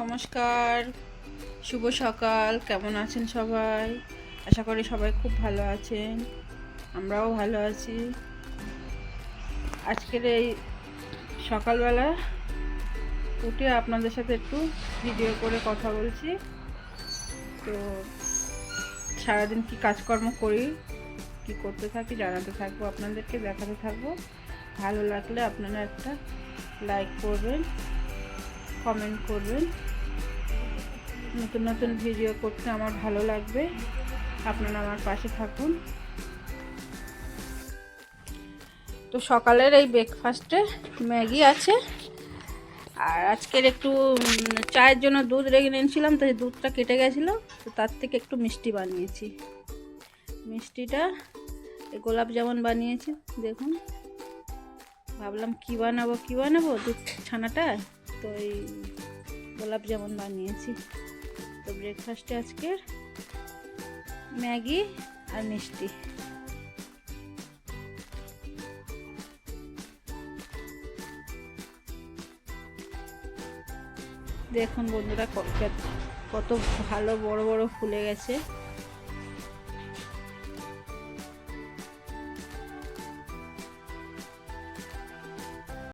নমস্কার, শুভ সকাল। কেমন আছেন সবাই? আশা করি সবাই খুব ভালো আছেন, আমরাও ভালো আছি। আজকের এই সকালবেলা উঠে আপনাদের সাথে একটু ভিডিও করে কথা বলছি। তো সারাদিন কি কাজকর্ম করি, কি করতে থাকি জানাতে থাকবো, আপনাদেরকে দেখাতে থাকবো। ভালো লাগলে আপনারা একটা লাইক করবেন, কমেন্ট করবেন। নতুন নতুন ভিডিও করতে আমার ভালো লাগবে, আপনারা আমার পাশে থাকুন। তো সকালের এই ব্রেকফাস্টে ম্যাগি আছে, আর আজকের একটু চায়ের জন্য দুধ রেখে নিয়েছিলাম, তো দুধটা কেটে গেছিলো, তো তার থেকে একটু মিষ্টি বানিয়েছি। মিষ্টিটা গোলাপ জামুন বানিয়েছি। দেখুন, ভাবলাম কি বানাবো দুধ ছানাটা, তো এই গোলাপ জামুন বানিয়েছি। তো ব্রেকফাস্টে আজকের ম্যাগি আর মিষ্টি। দেখুন বন্ধুরা, কত ভালো বড় বড় ফুলে গেছে।